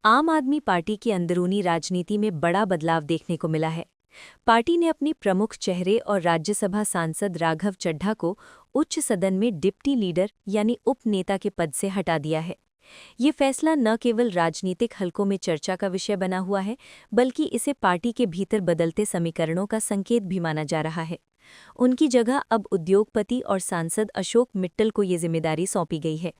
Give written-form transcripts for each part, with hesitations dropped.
आम आदमी पार्टी की अंदरूनी राजनीति में बड़ा बदलाव देखने को मिला है। पार्टी ने अपने प्रमुख चेहरे और राज्यसभा सांसद राघव चड्ढा को उच्च सदन में डिप्टी लीडर यानी उप नेता के पद से हटा दिया है। ये फैसला न केवल राजनीतिक हलकों में चर्चा का विषय बना हुआ है, बल्कि इसे पार्टी के भीतर बदलते समीकरणों का संकेत भी माना जा रहा है। उनकी जगह अब उद्योगपति और सांसद अशोक मिट्टल को ये जिम्मेदारी सौंपी गई है।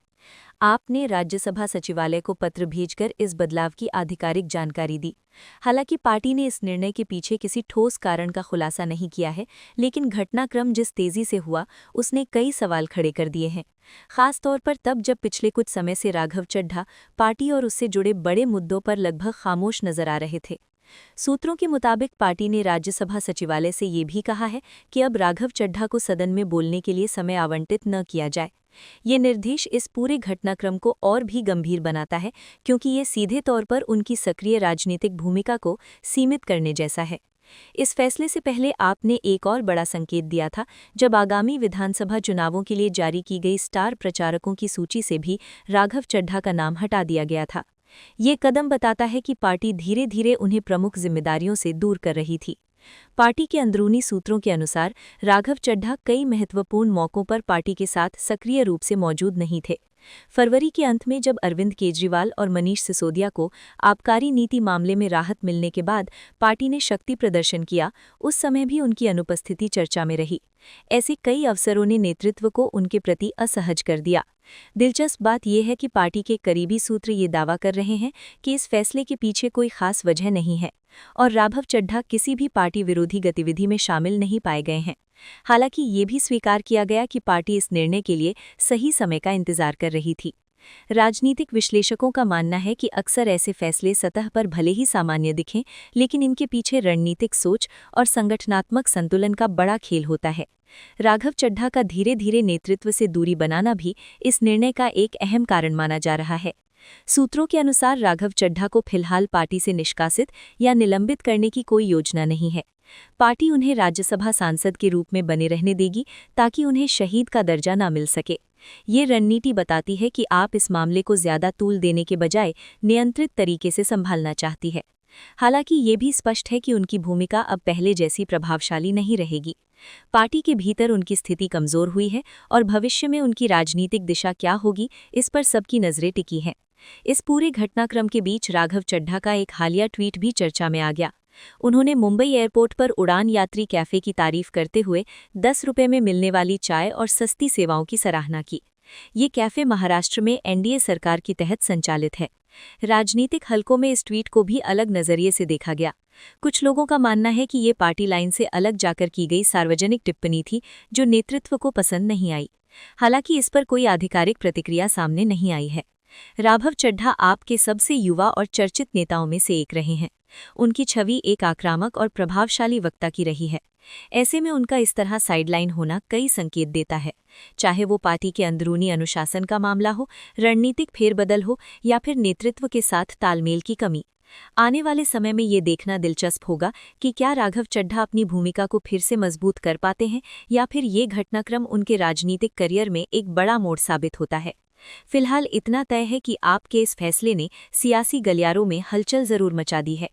आपने राज्यसभा सचिवालय को पत्र भेजकर इस बदलाव की आधिकारिक जानकारी दी। हालांकि पार्टी ने इस निर्णय के पीछे किसी ठोस कारण का खुलासा नहीं किया है, लेकिन घटनाक्रम जिस तेजी से हुआ उसने कई सवाल खड़े कर दिए हैं। खास तौर पर तब जब पिछले कुछ समय से राघव चड्ढा पार्टी और उससे जुड़े बड़े मुद्दों पर लगभग खामोश नजर आ रहे थे। सूत्रों के मुताबिक पार्टी ने राज्यसभा सचिवालय से ये भी कहा है कि अब राघव चड्ढा को सदन में बोलने के लिए समय आवंटित न किया जाए। ये निर्देश इस पूरे घटनाक्रम को और भी गंभीर बनाता है, क्योंकि ये सीधे तौर पर उनकी सक्रिय राजनीतिक भूमिका को सीमित करने जैसा है। इस फैसले से पहले आपने एक और बड़ा संकेत दिया था, जब आगामी विधानसभा चुनावों के लिए जारी की गई स्टार प्रचारकों की सूची से भी राघव चड्ढा का नाम हटा दिया गया था। ये कदम बताता है कि पार्टी धीरे धीरे उन्हें प्रमुख जिम्मेदारियों से दूर कर रही थी। पार्टी के अंदरूनी सूत्रों के अनुसार राघव चड्ढा कई महत्वपूर्ण मौकों पर पार्टी के साथ सक्रिय रूप से मौजूद नहीं थे। फरवरी के अंत में जब अरविंद केजरीवाल और मनीष सिसोदिया को आबकारी नीति मामले में राहत मिलने के बाद पार्टी ने शक्ति प्रदर्शन किया, उस समय भी उनकी अनुपस्थिति चर्चा में रही। ऐसे कई अवसरों ने नेतृत्व को उनके प्रति असहज कर दिया। दिलचस्प बात यह है कि पार्टी के करीबी सूत्र ये दावा कर रहे हैं कि इस फैसले के पीछे कोई खास वजह नहीं है और राघव चड्ढा किसी भी पार्टी विरोधी गतिविधि में शामिल नहीं पाए गए हैं। हालांकि ये भी स्वीकार किया गया कि पार्टी इस निर्णय के लिए सही समय का इंतजार कर रही थी। राजनीतिक विश्लेषकों का मानना है कि अक्सर ऐसे फैसले सतह पर भले ही सामान्य दिखें, लेकिन इनके पीछे रणनीतिक सोच और संगठनात्मक संतुलन का बड़ा खेल होता है। राघव चड्ढा का धीरे धीरे नेतृत्व से दूरी बनाना भी इस निर्णय का एक अहम कारण माना जा रहा है। सूत्रों के अनुसार राघव चड्ढा को फिलहाल पार्टी से निष्कासित या निलंबित करने की कोई योजना नहीं है। पार्टी उन्हें राज्यसभा सांसद के रूप में बने रहने देगी, ताकि उन्हें शहीद का दर्जा न मिल सके। ये रणनीति बताती है कि आप इस मामले को ज्यादा तूल देने के बजाय नियंत्रित तरीके से संभालना चाहती है। हालांकि ये भी स्पष्ट है कि उनकी भूमिका अब पहले जैसी प्रभावशाली नहीं रहेगी। पार्टी के भीतर उनकी स्थिति कमजोर हुई है और भविष्य में उनकी राजनीतिक दिशा क्या होगी, इस पर सबकी नजरें टिकी हैं। इस पूरे घटनाक्रम के बीच राघव चड्ढा का एक हालिया ट्वीट भी चर्चा में आ गया। उन्होंने मुंबई एयरपोर्ट पर उड़ान यात्री कैफे की तारीफ करते हुए 10 रुपये में मिलने वाली चाय और सस्ती सेवाओं की सराहना की। ये कैफे महाराष्ट्र में एनडीए सरकार के तहत संचालित है। राजनीतिक हलकों में इस ट्वीट को भी अलग नजरिए से देखा गया। कुछ लोगों का मानना है कि ये पार्टी लाइन से अलग जाकर की गई सार्वजनिक टिप्पणी थी, जो नेतृत्व को पसंद नहीं आई। हालांकि इस पर कोई आधिकारिक प्रतिक्रिया सामने नहीं आई है। राघव चड्ढा आपके सबसे युवा और चर्चित नेताओं में से एक रहे हैं। उनकी छवि एक आक्रामक और प्रभावशाली वक्ता की रही है। ऐसे में उनका इस तरह साइडलाइन होना कई संकेत देता है, चाहे वो पार्टी के अंदरूनी अनुशासन का मामला हो, रणनीतिक फेरबदल हो या फिर नेतृत्व के साथ तालमेल की कमी। आने वाले समय में ये देखना दिलचस्प होगा कि क्या राघव चड्ढा अपनी भूमिका को फिर से मजबूत कर पाते हैं या फिर ये घटनाक्रम उनके राजनीतिक करियर में एक बड़ा मोड़ साबित होता है। फिलहाल इतना तय है कि आपके इस फैसले ने सियासी गलियारों में हलचल जरूर मचा दी है।